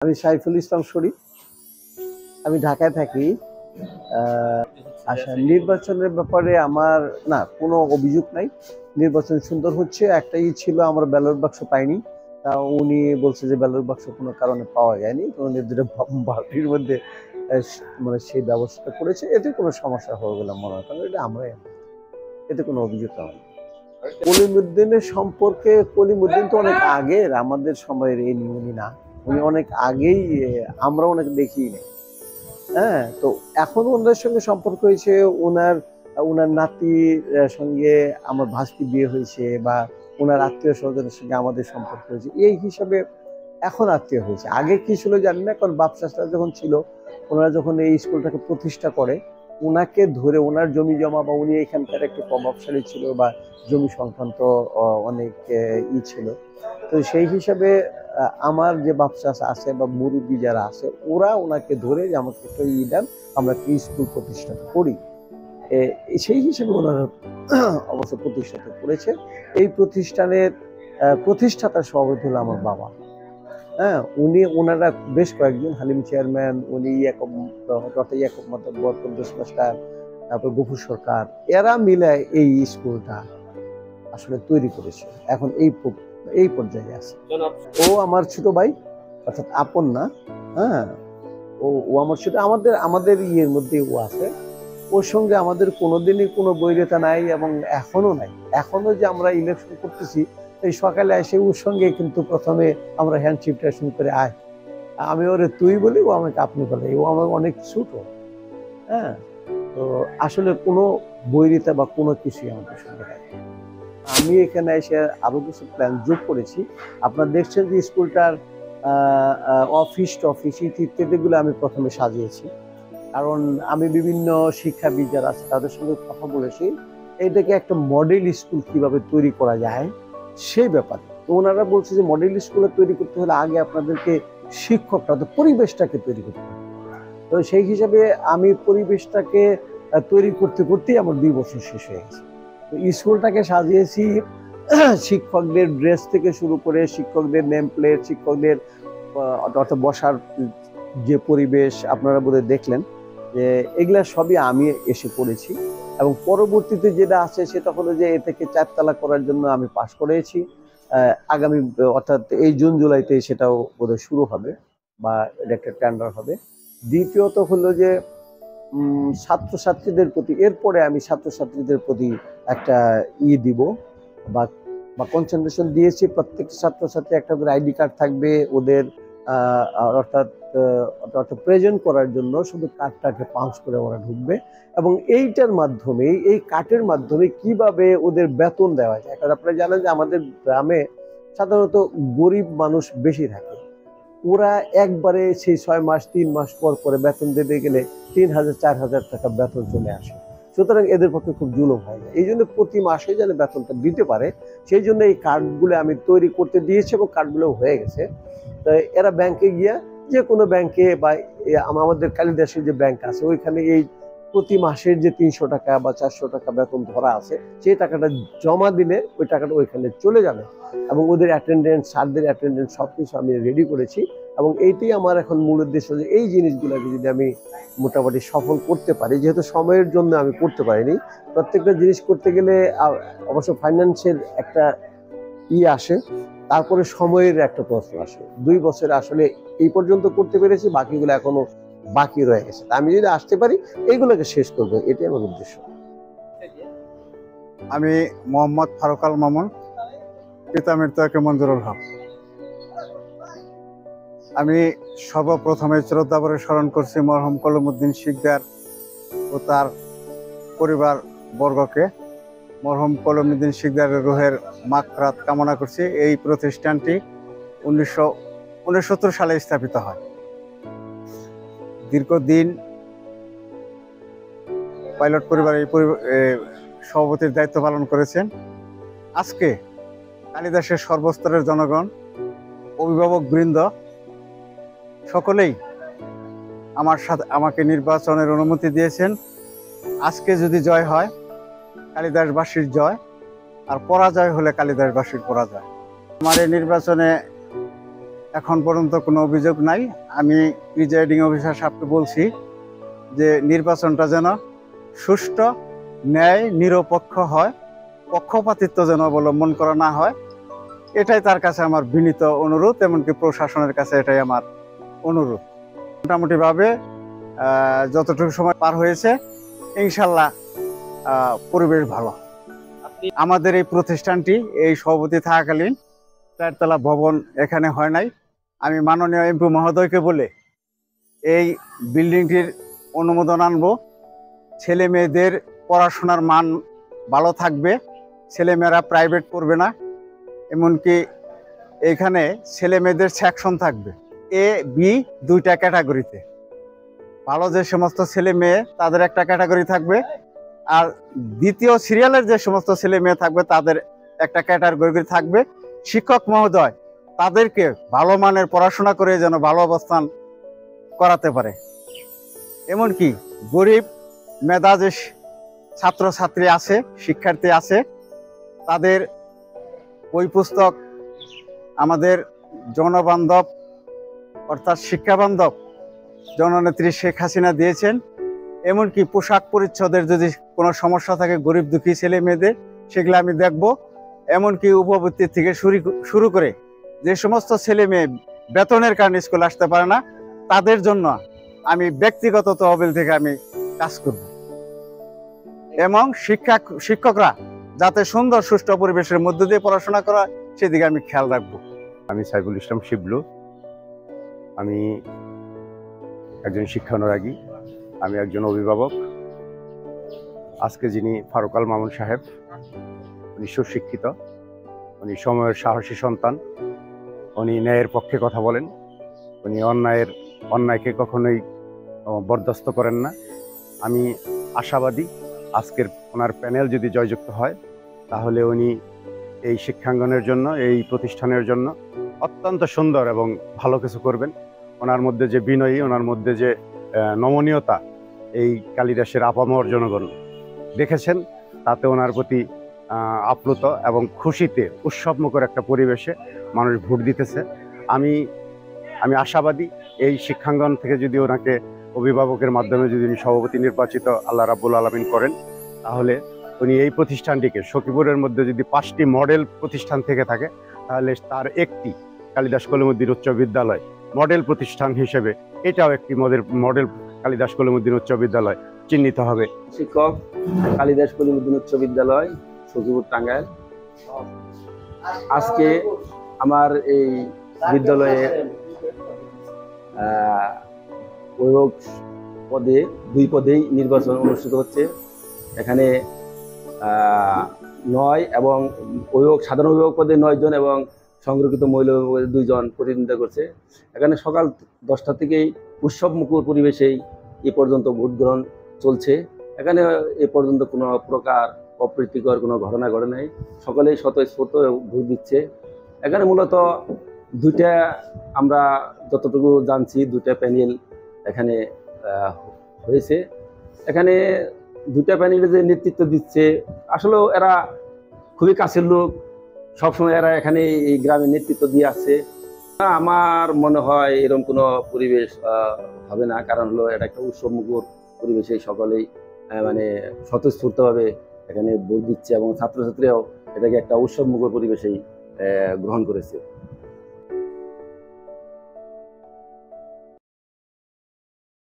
আমি সাইফুল ইসলাম শরীফ। আমি ঢাকায় থাকি। আচ্ছা, নির্বাচনের ব্যাপারে আমার না কোনো অভিযোগ নাই। নির্বাচন সুন্দর হচ্ছে। একটাই ছিল, আমরা ব্যালট বাক্স পাইনি। তা উনি বলছে যে ব্যালট বাক্স কোনো কারণে পাওয়া যায়নি, তো উনি দুটো বালতির মধ্যে মানে সেই ব্যবস্থা করেছে। এতে কোনো সমস্যা হবে বলে মনে হয়, কারণ এটা আমরাই, এতে কোনো অভিযোগ নেই। কলিমুদ্দিনের সম্পর্কে, কলিমুদ্দিন তো অনেক আগের, আমাদের সময়ের এই উনি না। উনি অনেক আগেই, আমরা অনেক দেখি নাই। হ্যাঁ, তো এখন ওনাদের সঙ্গে সম্পর্ক হয়েছে। ওনার ওনার নাতির সঙ্গে আমার ভাস্তি বিয়ে হয়েছে, বা ওনার আত্মীয় স্বজনের সঙ্গে আমাদের সম্পর্ক হয়েছে, এই হিসাবে এখন আত্মীয় হয়েছে। আগে কি ছিল জানি না, কারণ বাপ চাচা যখন ছিল, ওনারা যখন এই স্কুলটাকে প্রতিষ্ঠা করে, ওনাকে ধরে ওনার জমি জমা, বা উনি এখানকার একটু প্রভাবশালী ছিল, বা জমি সংক্রান্ত অনেক ছিল। তো সেই হিসাবে আমার যে বাপ চাচা আছে বা মুরব্বী যারা আছে, ওরা ওনাকে ধরে যে আমাকে একটা দেন, আমরা কি স্কুল প্রতিষ্ঠা করি। সেই হিসেবে ওনারা অবশ্য প্রতিষ্ঠা করেছে। এই প্রতিষ্ঠানের প্রতিষ্ঠাতার সভাপতি হলো আমার বাবা। হ্যাঁ, ওনারা বেশ কয়েকজন, হালিম চেয়ারম্যান, উনি ইয়াকুব মাতব্বর, কুদ্দুস মাস্টার, তারপর গফুর সরকার, এরা মিলে এই স্কুলটা আসলে তৈরি করেছে। এখন এই পর্যায়ে আছে। ও আমার ছোট ভাই, অর্থাৎ আপন না। হ্যাঁ, ও আমার ছোট, আমাদের আমাদের ইয়ের মধ্যে ও আছে। ওর সঙ্গে আমাদের কোনোদিনই কোনো বৈরিতা নাই, এবং এখনো নাই। এখনো যে আমরা ইলেকশন করতেছি, এই সকালে এসে ওর সঙ্গে কিন্তু প্রথমে আমরা হ্যান্ডশিপ শুরু করে আয়, আমি ওরে তুই বলি, ও আমাকে আপনি বলে। ও আমার অনেক ছোট। হ্যাঁ, তো আসলে কোনো বৈরিতা বা কোনো কিছুই আমাদের সঙ্গে নাই। আমি এখানে এসে আরো কিছু প্ল্যান যোগ করেছি। আপনারা দেখছেন যে স্কুলটার অফিস টফিস ইত্যাদিগুলো আমি প্রথমে সাজিয়েছি, কারণ আমি বিভিন্ন শিক্ষাবিদ যারা আছে তাদের সঙ্গে কথা বলেছি এটাকে একটা মডেল স্কুল কিভাবে তৈরি করা যায় সেই ব্যাপারে। তো ওনারা বলছে যে মডেল স্কুল তৈরি করতে হলে আগে আপনাদেরকে শিক্ষকটা, পরিবেশটাকে তৈরি করতে হবে। তো সেই হিসাবে আমি পরিবেশটাকে তৈরি করতে করতেই আমার 2 বছর শেষ হয়ে গেছে। তো স্কুলটাকে সাজিয়েছি শিক্ষকদের ড্রেস থেকে শুরু করে, শিক্ষকদের নেম প্লেট, শিক্ষকদের অর্থাৎ বসার যে পরিবেশ আপনারা বোধহয় দেখলেন, যে এগুলা সবই আমি এসে করেছি। এবং পরবর্তীতে যেটা আছে সেটা হলো যে এ থেকে 4 তলা করার জন্য আমি পাশ করেছি। আগামী অর্থাৎ এই জুন জুলাইতে সেটাও বোধহয় শুরু হবে, বা এটা একটা টেন্ডার হবে। দ্বিতীয়ত হলো যে ছাত্রছাত্রীদের প্রতি, এরপরে আমি ছাত্রছাত্রীদের প্রতি একটা দিব, বা বা কনসেন্ট্রেশন দিয়েছি। প্রত্যেক ছাত্রছাত্রী একটা করে আইডি কার্ড থাকবে ওদের, অর্থাৎ অর্থাৎ প্রেজেন্ট করার জন্য শুধু কার্ডটাকে পাঞ্চ করে ওরা ঢুকবে। এবং এইটার মাধ্যমে, এই কার্ডের মাধ্যমে কিভাবে ওদের বেতন দেওয়া যায়। কারণ আপনারা জানেন যে আমাদের গ্রামে সাধারণত গরিব মানুষ বেশি থাকে। ওরা একবারে সেই 6 মাস 3 মাস পর পরে বেতন দিতে গেলে 3000 4000 টাকা বেতন চলে আসে। সুতরাং এদের পক্ষে খুব জুলুম হয়। এই জন্য প্রতি মাসে যেন বেতনটা দিতে পারে, সেই জন্য এই কার্ডগুলো আমি তৈরি করতে দিয়েছি, এবং কার্ডগুলো হয়ে গেছে। তো এরা ব্যাংকে গিয়া, যে কোনো ব্যাংকে, বা আমাদের কালিদাসের যে ব্যাংক আছে ওইখানে, এই প্রতি মাসের যে 300 টাকা বা 400 টাকা বেতন ধরা আছে, সেই টাকাটা জমা দিলে ওই টাকাটা ওইখানে চলে যাবে। এবং ওদের অ্যাটেন্ডেন্স, স্যারদের অ্যাটেন্ডেন্স সবকিছু আমি রেডি করেছি। এবং এইটাই আমার এখন মূল উদ্দেশ্য, যে এই জিনিসগুলোকে যদি আমি মোটামুটি সফল করতে পারি, যেহেতু সময়ের জন্য আমি করতে পারিনি। প্রত্যেকটা জিনিস করতে গেলে অবশ্য ফাইন্যান্সের একটা আসে, তারপরে সময়ের একটা প্রশ্ন আসে। 2 বছর আসলে এই পর্যন্ত করতে পেরেছি, বাকিগুলো এখনো বাকি রয়ে গেছে। আমি যদি আসতে পারি এইগুলোকে শেষ করবো, এটাই আমার উদ্দেশ্য। আমি মোহাম্মদ ফারুক আল মামুন, পিতা মৃত্যু মঞ্জুরুল হক। আমি সর্বপ্রথমে শ্রদ্ধাভরে স্মরণ করছি মরহুম কলিমুদ্দিন শিকদার ও তার পরিবার বর্গকে। মরহুম কলিমুদ্দিন শিকদারের রুহের মাগফিরাত কামনা করছি। এই প্রতিষ্ঠানটি 1969 সালে স্থাপিত হয়। দীর্ঘদিন পাইলট পরিবার এই সভাপতির দায়িত্ব পালন করেছেন। আজকে কালিদাসের সর্বস্তরের জনগণ, অভিভাবক বৃন্দ সকলেই আমাকে নির্বাচনের অনুমতি দিয়েছেন। আজকে যদি জয় হয় কালিদাসবাসীর জয়, আর পরাজয় হলে কালিদাসবাসীর পরাজয়। আমার এই নির্বাচনে এখন পর্যন্ত কোনো অভিযোগ নাই। আমি প্রিজাইডিং অফিসার সাহেবকে বলছি যে নির্বাচনটা যেন সুষ্ঠু, ন্যায়, নিরপেক্ষ হয়, পক্ষপাতিত্ব যেন অবলম্বন করা না হয়। এটাই তার কাছে আমার বিনীত অনুরোধ, এমনকি প্রশাসনের কাছে এটাই আমার অনুরোধ। মোটামুটিভাবে যতটুকু সময় পার হয়েছে ইনশাল্লাহ পরিবেশ ভালো। আমাদের এই প্রতিষ্ঠানটি এই সভাপতি থাকাকালীন 4 তলা ভবন এখানে হয় নাই। আমি মাননীয় এমপি মহোদয়কে বলে এই বিল্ডিংটির অনুমোদন আনবো। ছেলে মেয়েদের পড়াশোনার মান ভালো থাকবে, ছেলেমেয়েরা প্রাইভেট পড়বে না। এমনকি এখানে ছেলে মেয়েদের সেকশন থাকবে, এ বি দুইটা ক্যাটাগরিতে। ভালো যে সমস্ত ছেলে মেয়ে তাদের একটা ক্যাটাগরি থাকবে, আর দ্বিতীয় সিরিয়ালের যে সমস্ত ছেলে মেয়ে থাকবে তাদের একটা ক্যাটাগরি থাকবে। শিক্ষক মহোদয় তাদেরকে ভালো মানের পড়াশোনা করে যেন ভালো অবস্থান করাতে পারে। এমনকি গরিব মেধা যে ছাত্রছাত্রী আছে, শিক্ষার্থী আছে, তাদের বই পুস্তক আমাদের জনবান্ধব অর্থাৎ শিক্ষাবান্ধব জননেত্রী শেখ হাসিনা দিয়েছেন। এমনকি পোশাক পরিচ্ছদের যদি কোনো সমস্যা থাকে গরিব দুঃখী ছেলে মেয়েদের, সেগুলো আমি দেখব। এমনকি উপবৃত্তি থেকে শুরু করে যে সমস্ত ছেলে মেয়ে বেতনের কারণে স্কুল আসতে পারে না, তাদের জন্য আমি ব্যক্তিগত তহবিল থেকে আমি কাজ করব। এবং শিক্ষকরা যাতে সুন্দর সুষ্ঠু পরিবেশের মধ্যে দিয়ে পড়াশোনা করা, সেদিকে আমি খেয়াল রাখবো। আমি সাইফুল ইসলাম শিবলু। আমি একজন শিক্ষানুরাগী, আমি একজন অভিভাবক। আজকে যিনি ফারুক আল মামুন সাহেব, উনি সুশিক্ষিত, উনি সময়ের সাহসী সন্তান, উনি ন্যায়ের পক্ষে কথা বলেন, উনি অন্যায়কে কখনোই বরদাস্ত করেন না। আমি আশাবাদী আজকের ওনার প্যানেল যদি জয়যুক্ত হয় তাহলে উনি এই শিক্ষাঙ্গনের জন্য, এই প্রতিষ্ঠানের জন্য অত্যন্ত সুন্দর এবং ভালো কিছু করবেন। ওনার মধ্যে যে বিনয়ী, ওনার মধ্যে যে নমনীয়তা, এই কালিদাসের আপামর জনগণ দেখেছেন। তাতে ওনার প্রতি আপ্লুত এবং খুশিতে উৎসবমুখর একটা পরিবেশে মানুষ ভোট দিতেছে। আমি আশাবাদী এই শিক্ষাঙ্গন থেকে যদি ওনাকে অভিভাবকের মাধ্যমে যদি উনি সভাপতি নির্বাচিত আল্লাহ রাব্বুল আলামিন করেন, তাহলে উনি এই প্রতিষ্ঠানটিকে, সখীপুরের মধ্যে যদি 5টি মডেল প্রতিষ্ঠান থেকে থাকে, তাহলে তার একটি কালিদাস কলিমুদ্দিন উচ্চ বিদ্যালয় মডেল প্রতিষ্ঠান হিসেবে এটাও একটি মডেল কালিদাস কলিমুদ্দিন উচ্চ বিদ্যালয় চিহ্নিত হবে। শিক্ষক, কালিদাস কলিমুদ্দিন উচ্চ বিদ্যালয়, সখীপুর, টাঙ্গাইল। আজকে আমার এই বিদ্যালয়ে অভিভাবক পদে 2 পদেই নির্বাচন অনুষ্ঠিত হচ্ছে। এখানে 9 এবং সাধারণ অভিভাবক পদে 9 জন এবং সংরক্ষিত মহিলা অভিভাবক পদে 2 জন প্রতিদ্বন্দ্বিতা করছে। এখানে সকাল 10টা থেকেই উৎসবমুখর পরিবেশেই এ পর্যন্ত ভোট গ্রহণ চলছে। এখানে এ পর্যন্ত কোনো প্রকার অপ্রীতিকর কোনো ঘটনা ঘটে নাই। সকলেই স্বতঃস্ফূর্ত ভোট দিচ্ছে। এখানে মূলত 2টা, আমরা যতটুকু জানছি 2টা প্যানেল এখানে হয়েছে। এখানে 2টা প্যানেলে যে নেতৃত্ব দিচ্ছে, আসলেও এরা খুবই কাছের লোক, সবসময় এরা এখানে এই গ্রামে নেতৃত্ব দিয়ে আসছে। আমার মনে হয় এরকম কোনো পরিবেশ হবে না, কারণ হলো এটা একটা উৎসবমুখর পরিবেশে সকলেই মানে স্বতঃস্ফূর্তভাবে এখানে ভোট দিচ্ছে এবং ছাত্রছাত্রীরাও এটাকে একটা উৎসবমুখর পরিবেশেই গ্রহণ করেছে।